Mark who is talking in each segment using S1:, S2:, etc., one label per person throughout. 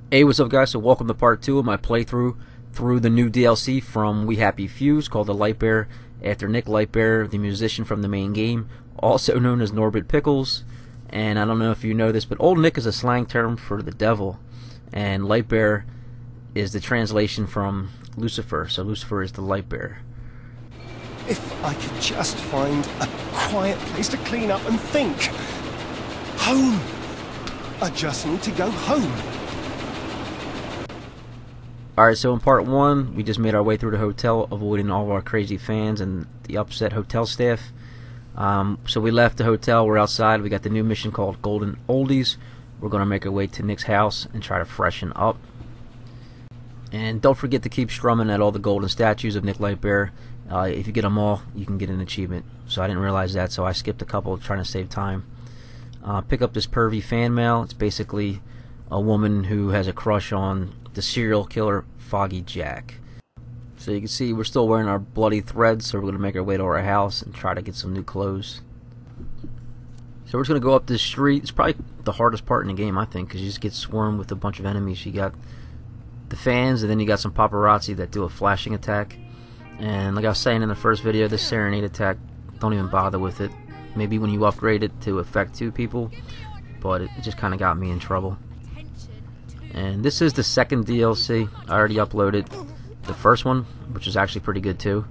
S1: Hey, what's up guys? So welcome to part 2 of my playthrough through the new DLC from We Happy Fews called the Lightbearer, after Nick Lightbearer, the musician from the main game, also known as Norbert Pickles. And I don't know if you know this, but Old Nick is a slang term for the devil, and Lightbearer is the translation from Lucifer, so Lucifer is the Lightbearer.
S2: If I could just find a quiet place to clean up and think. Home! I just need to go home.
S1: Alright, so in part 1, we just made our way through the hotel, avoiding all of our crazy fans and the upset hotel staff. So we left the hotel, we're outside, we got the new mission called Golden Oldies. We're going to make our way to Nick's house and try to freshen up. And don't forget to keep strumming at all the golden statues of Nick Lightbearer. If you get them all, you can get an achievement. So I didn't realize that, so I skipped a couple trying to save time. Pick up this pervy fan mail. It's basically a woman who has a crush on the serial killer Foggy Jack. So you can see we're still wearing our bloody threads, so we're going to make our way to our house and try to get some new clothes. So we're just going to go up this street. It's probably the hardest part in the game, I think, because you just get swarmed with a bunch of enemies. You got the fans, and then you got some paparazzi that do a flashing attack. And like I was saying in the first video, this serenade attack, don't even bother with it. Maybe when you upgrade it to affect 2 people, but it just kind of got me in trouble. And this is the second DLC. I already uploaded the first one, which is actually pretty good too.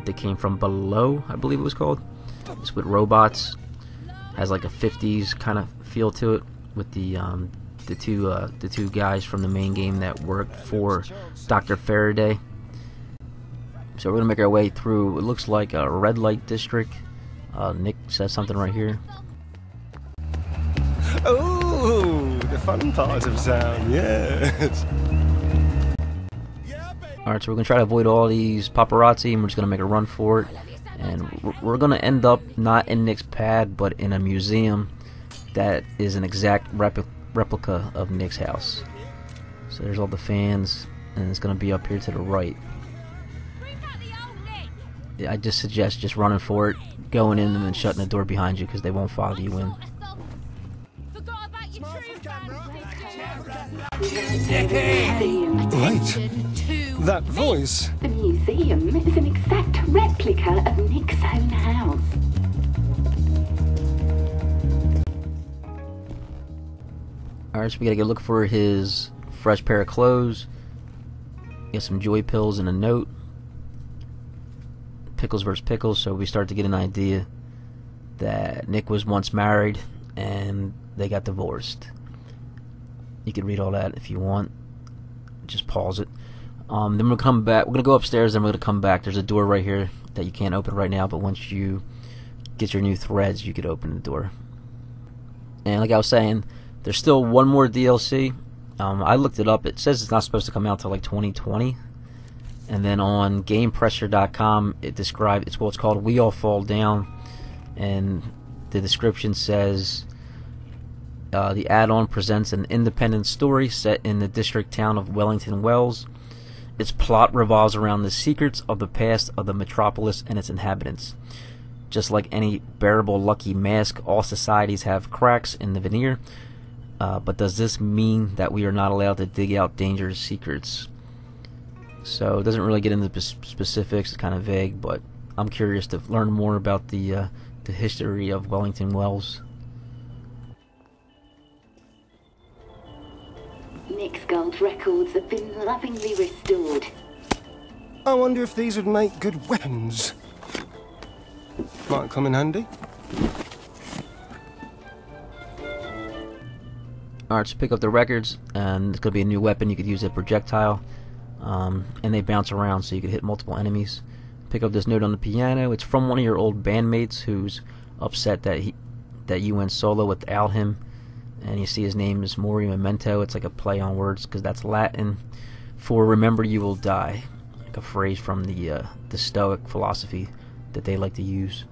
S1: They came from Below, I believe it was called. It's with robots. Has like a 50s kind of feel to it, with the two guys from the main game that worked for Dr. Faraday. So we're gonna make our way through. It looks like a red light district. Nick says something right here.
S2: Oh, the fun part of sound, yes.
S1: Alright, so we're going to try to avoid all these paparazzi, and we're just going to make a run for it. And we're going to end up not in Nick's pad, but in a museum that is an exact replica of Nick's house. So there's all the fans, and it's going to be up here to the right. I just suggest just running for it, going in and then shutting the door behind you, because they won't follow you in.
S2: Right. That voice.
S3: The museum is an exact replica of Nick's own house.
S1: Alright, so we gotta go look for his fresh pair of clothes. Get some joy pills and a note. Pickles versus Pickles, so we start to get an idea that Nick was once married and they got divorced. You can read all that if you want. Just pause it. Then we'll come back. We're gonna go upstairs, then we're gonna come back. There's a door right here that you can't open right now, but once you get your new threads, you could open the door. And like I was saying, there's still one more DLC. I looked it up. It says it's not supposed to come out till like 2020. And then on GamePressure.com, it describes it's called We All Fall Down, and the description says the add-on presents an independent story set in the district town of Wellington Wells. Its plot revolves around the secrets of the past of the metropolis and its inhabitants. Just like any bearable lucky mask, all societies have cracks in the veneer. But does this mean that we are not allowed to dig out dangerous secrets? So it doesn't really get into the specifics. It's kind of vague, but I'm curious to learn more about the history of Wellington Wells.
S3: Nick's gold records have been lovingly restored.
S2: I wonder if these would make good weapons. Might come in handy.
S1: Alright, so pick up the records, and it's going to be a new weapon. You could use a projectile, and they bounce around so you could hit multiple enemies. Pick up this note on the piano. It's from one of your old bandmates who's upset that you went solo without him. And you see his name is Mori Memento. It's like a play on words, because that's Latin for "remember you will die," like a phrase from the Stoic philosophy that they like to use.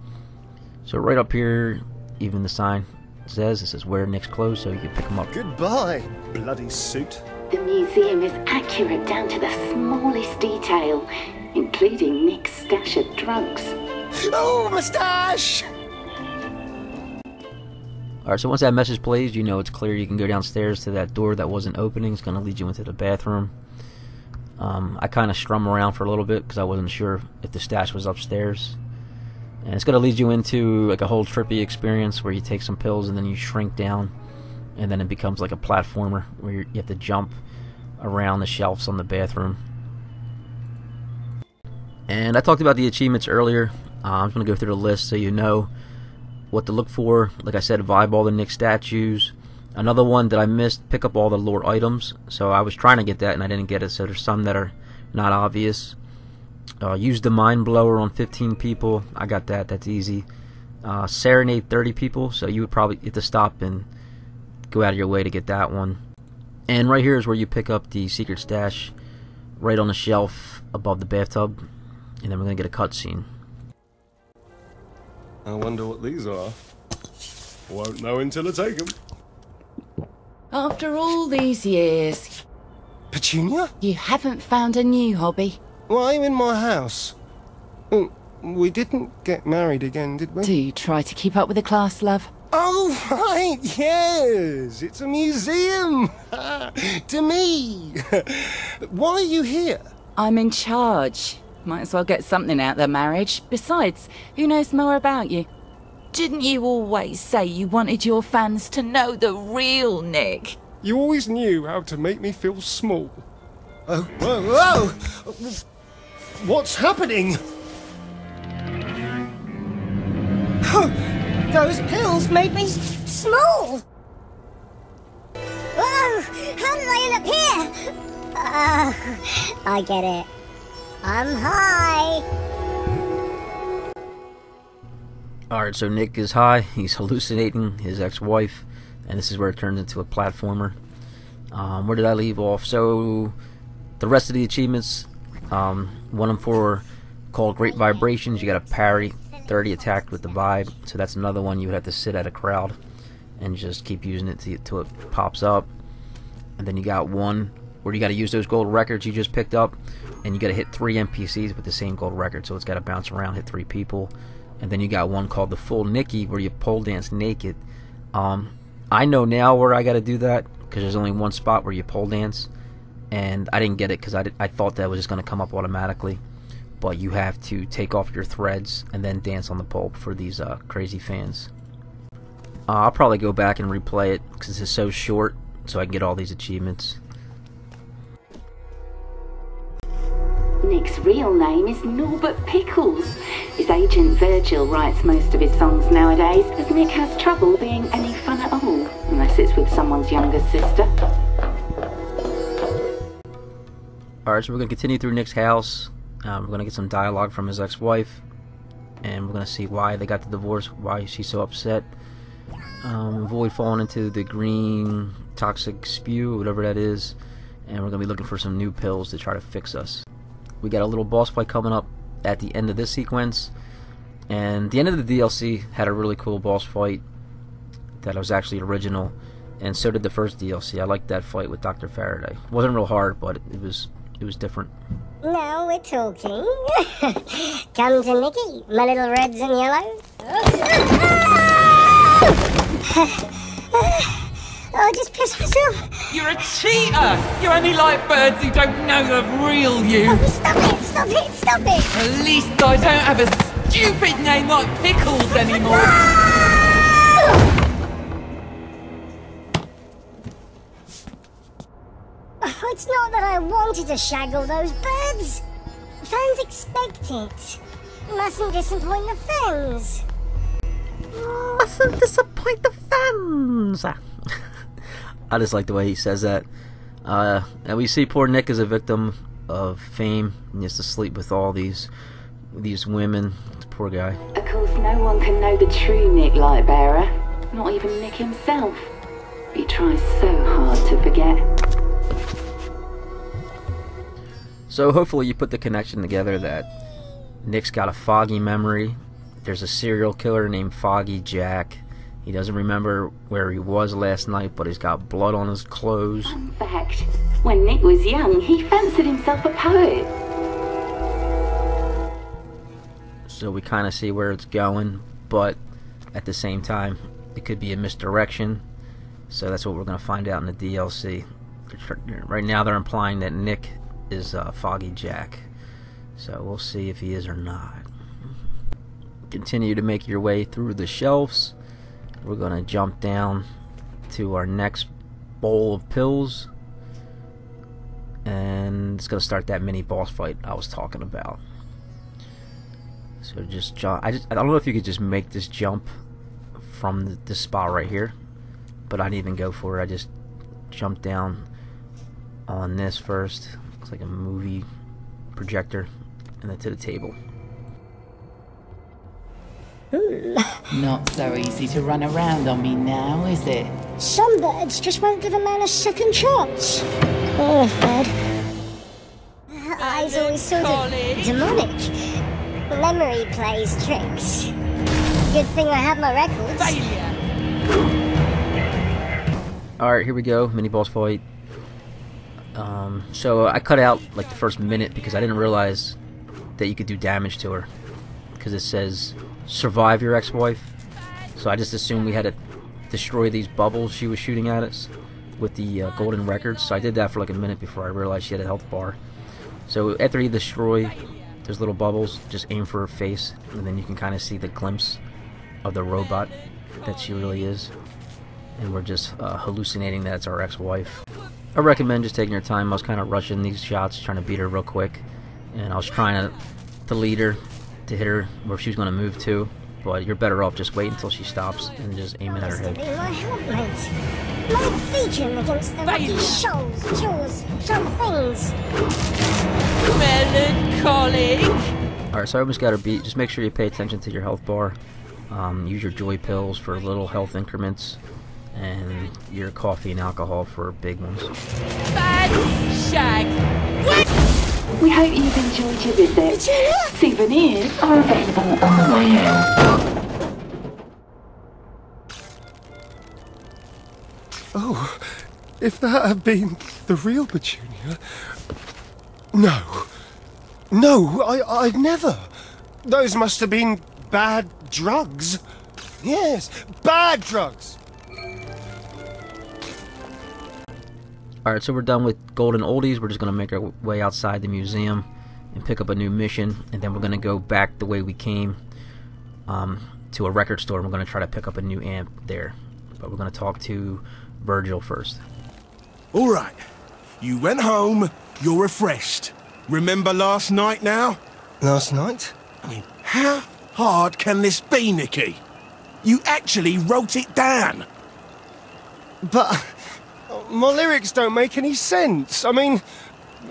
S1: So right up here, even the sign says wear Nick's clothes, so you can pick them up.
S2: Goodbye, bloody suit.
S3: The museum is accurate down to the smallest detail, including Nick's stash of drugs.
S2: Oh, moustache!
S1: Alright, so once that message plays, you know it's clear. You can go downstairs to that door that wasn't opening. It's going to lead you into the bathroom. I kind of strum around for a little bit because I wasn't sure if the stash was upstairs. And it's going to lead you into like a whole trippy experience where you take some pills and then you shrink down. And then it becomes like a platformer where you have to jump around the shelves on the bathroom. And I talked about the achievements earlier. I'm just going to go through the list so you know what to look for. Like I said, vibe all the Nick statues. Another one that I missed, pick up all the lore items. So I was trying to get that and I didn't get it, so there's some that are not obvious. Use the mind blower on 15 people. I got that, that's easy. Serenade 30 people, so you would probably have to stop and go out of your way to get that one. And right here is where you pick up the secret stash, right on the shelf above the bathtub. And then we're going to get a cutscene.
S2: I wonder what these are. Won't know until I take them.
S4: After all these years,
S2: Petunia?
S4: you haven't found a new hobby.
S2: Why are you in my house? Oh, we didn't get married again, did we?
S4: Do you try to keep up with the class, love?
S2: Oh, right, yes. It's a museum. To me. Why are you here?
S4: I'm in charge. Might as well get something out of the marriage. Besides, who knows more about you? Didn't you always say you wanted your fans to know the real Nick?
S2: You always knew how to make me feel small. Oh, whoa, whoa! What's happening?
S5: Those pills made me small! Whoa! How did I end up here? I get it. I'm high!
S1: Alright, so Nick is high, he's hallucinating his ex-wife, and this is where it turns into a platformer. Where did I leave off? So, the rest of the achievements, one of them for called Great Vibrations, you gotta parry 30 attacked with the vibe, so that's another one you would have to sit at a crowd and just keep using it till it pops up. And then you got one where you gotta use those gold records you just picked up, and you gotta hit 3 NPCs with the same gold record, so it's gotta bounce around, hit 3 people. And then you got one called the Full Nicky where you pole dance naked. I know now where I gotta do that because there's only one spot where you pole dance, and I didn't get it because I thought that was just gonna come up automatically. But you have to take off your threads and then dance on the pole for these crazy fans. I'll probably go back and replay it because it's so short, so I can get all these achievements.
S3: Nick's real name is Norbert Pickles. His agent Virgil writes most of his songs nowadays, as Nick has trouble being any fun at all, unless it's with someone's younger sister.
S1: Alright, so we're going to continue through Nick's house. We're going to get some dialogue from his ex-wife, and we're going to see why they got the divorce, why she's so upset. Avoid falling into the green toxic spew, whatever that is, and we're going to be looking for some new pills to try to fix us. We got a little boss fight coming up at the end of this sequence, and the end of the DLC had a really cool boss fight that was actually original, and so did the first DLC. I liked that fight with Dr. Faraday. It wasn't real hard, but it was different.
S5: Now we're talking. Come to Nicky, my little reds and yellows. Oh, I just pissed myself.
S6: You're a cheater! You only like birds who don't know the real you!
S5: Oh, stop it, stop it, stop it!
S6: At least I don't have a stupid name like Pickles anymore!
S5: Oh, it's not that I wanted to shag all those birds. Fans expect it. Mustn't disappoint the fans.
S1: Mustn't disappoint the fans. I just like the way he says that. And we see poor Nick as a victim of fame. He has to sleep with all these women. Poor guy.
S3: Of course, no one can know the true Nick Lightbearer, not even Nick himself. He tries so hard to forget.
S1: So hopefully you put the connection together that Nick's got a foggy memory. There's a serial killer named Foggy Jack. He doesn't remember where he was last night, but he's got blood on his clothes.
S3: Fun fact, when Nick was young, he fancied himself a poet.
S1: So we kind of see where it's going, but at the same time, it could be a misdirection. So that's what we're going to find out in the DLC. Right now they're implying that Nick is Foggy Jack. So we'll see if he is or not. Continue to make your way through the shelves. We're going to jump down to our next bowl of pills. And it's going to start that mini boss fight I was talking about. So just jump. I don't know if you could just make this jump from this spot right here. But I didn't even go for it. I just jumped down on this first. It's like a movie projector. And then to the table.
S4: Not so easy to run around on me now, is it?
S5: Some birds just won't give a man a second chance. Oh, bird. Her eyes always sort of demonic. Memory plays tricks. Good thing I have my records.
S1: Alright, here we go. Mini boss fight. So I cut out like the first minute because I didn't realize that you could do damage to her. Because it says, survive your ex-wife. So I just assumed we had to destroy these bubbles she was shooting at us with the golden records. So I did that for like a minute before I realized she had a health bar. So after you destroy those little bubbles, just aim for her face. And then you can kind of see the glimpse of the robot that she really is. And we're just hallucinating that it's our ex-wife. I recommend just taking your time. I was kind of rushing these shots, trying to beat her real quick. And I was trying to lead her, to hit her where she was going to move to. But you're better off just waiting until she stops and just aiming at her head.
S5: My helpmate. My beacon against the rocky shoals, jaws, some things.
S6: Melancholic.
S1: Alright, so I almost got her beat. Just make sure you pay attention to your health bar. Use your joy pills for little health increments. And your coffee and alcohol for big ones.
S6: Bad shag.
S3: We hope you've enjoyed your visit. Souvenirs are available online.
S2: Oh, if that had been the real Petunia... No. No, I'd never. Those must have been bad drugs. Yes, bad drugs.
S1: Alright, so we're done with Golden Oldies. We're just going to make our way outside the museum and pick up a new mission. And then we're going to go back the way we came to a record store. And we're going to try to pick up a new amp there. But we're going to talk to Virgil first.
S7: Alright, you went home, you're refreshed. Remember last night now?
S2: Last night?
S7: I mean, how hard can this be, Nicky? You actually wrote it down.
S2: But... my lyrics don't make any sense. I mean,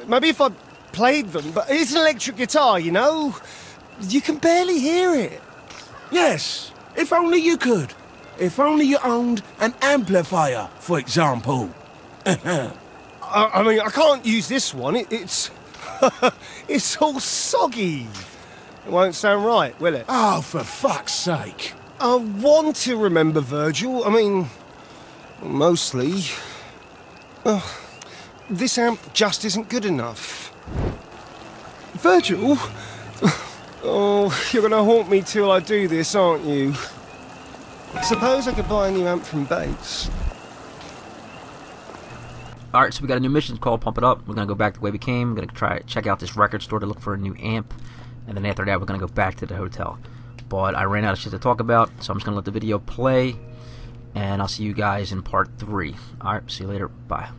S2: maybe if I played them, but it's an electric guitar, you know? You can barely hear it.
S7: Yes, if only you could. If only you owned an amplifier, for example.
S2: I mean, I can't use this one. It's... it's all soggy. It won't sound right, will it?
S7: Oh, for fuck's sake.
S2: I want to remember Virgil. I mean, mostly... this amp just isn't good enough. Virgil? Oh, you're gonna haunt me till I do this, aren't you? Suppose I could buy a new amp from Bates.
S1: Alright, so we got a new mission called Pump It Up. We're going to go back the way we came. We're going to try check out this record store to look for a new amp. And then after that, we're going to go back to the hotel. But I ran out of shit to talk about, so I'm just going to let the video play. And I'll see you guys in part 3. Alright, see you later. Bye.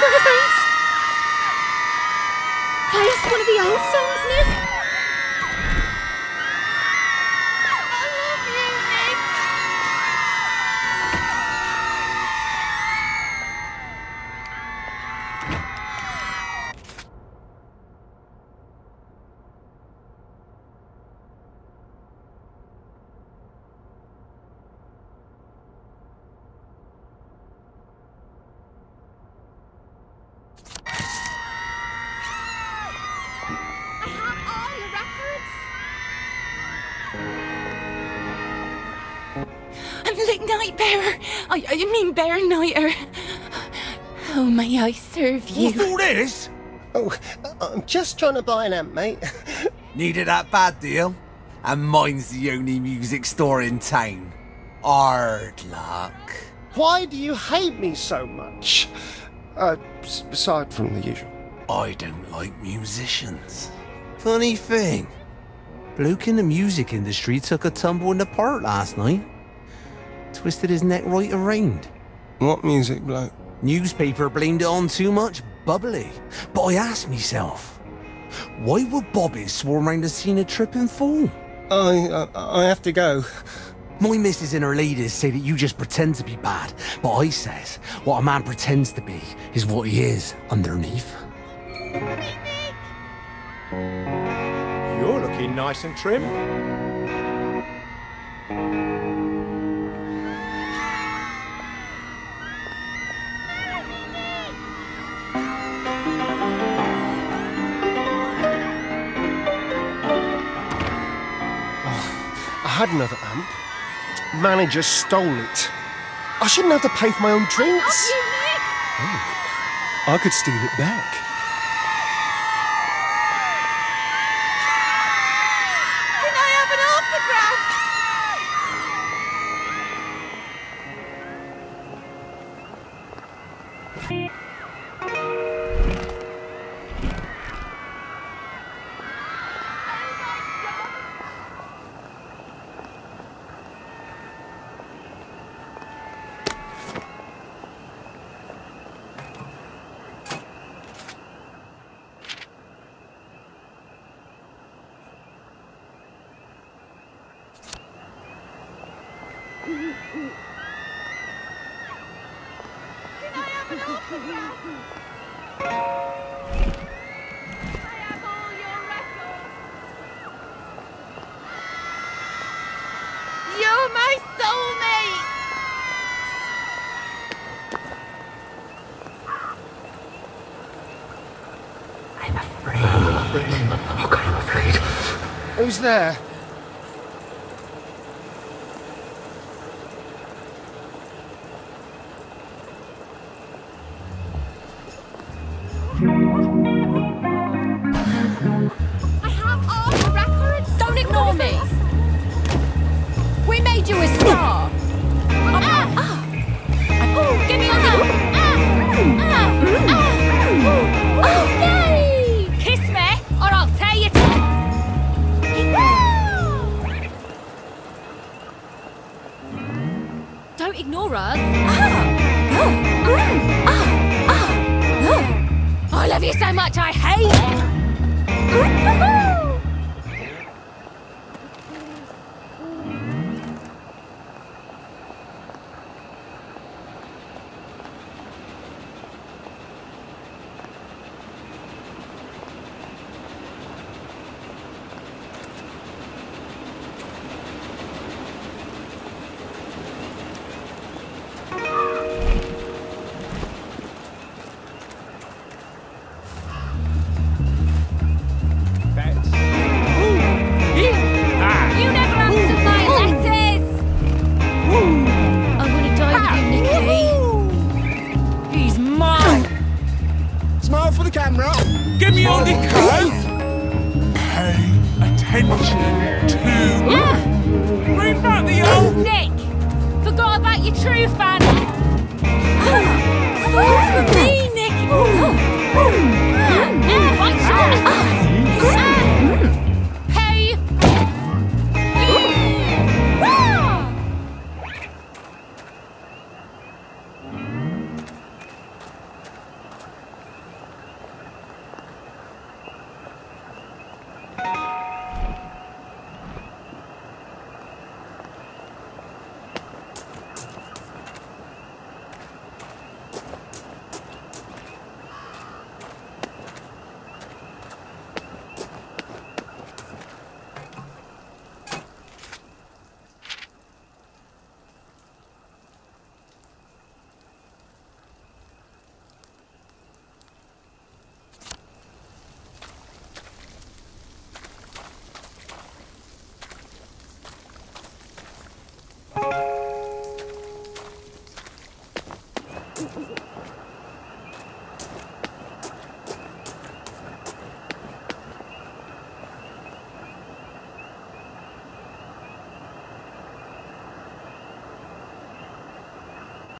S8: got the thanks. Play us one of the old songs, Nick. I love you, Nick.
S4: Lightbearer! I mean Bear Nighter. How may I serve you?
S7: What's all this?
S2: Oh, I'm just trying to buy an amp, mate.
S9: Needed that bad deal? And mine's the only music store in town. Hard luck.
S2: Why do you hate me so much? Aside from the usual.
S9: I don't like musicians. Funny thing, bloke in the music industry took a tumble in the park last night. Twisted his neck right around.
S2: What music, bloke?
S9: Newspaper blamed it on too much bubbly. But I asked myself, why would Bobby swarm round the scene of trip and fall?
S2: I have to go.
S9: My missus and her ladies say that you just pretend to be bad, but I says what a man pretends to be is what he is underneath.
S7: You're looking nice and trim.
S2: I had another amp. Manager stole it. I shouldn't have to pay for my own drinks. Oh, I could steal it back.
S8: Can I have an autograph? You're my soulmate!
S1: I'm afraid. Okay, I'm afraid.
S2: Who's there?
S8: I have all the records!
S4: Don't ignore me! We made you a star! Give me your gun!
S8: Yay!
S4: Kiss me, or I'll tear you to... Don't ignore us. I love you so much, I hate it. You never answered my letters! I'm gonna die with you, Nicky. He's mine!
S7: Smile for the camera.
S6: Give me all the cards. Pay attention to... Bring back the old...
S4: Nick! Forgot about your true fan! Fall for me, Nick!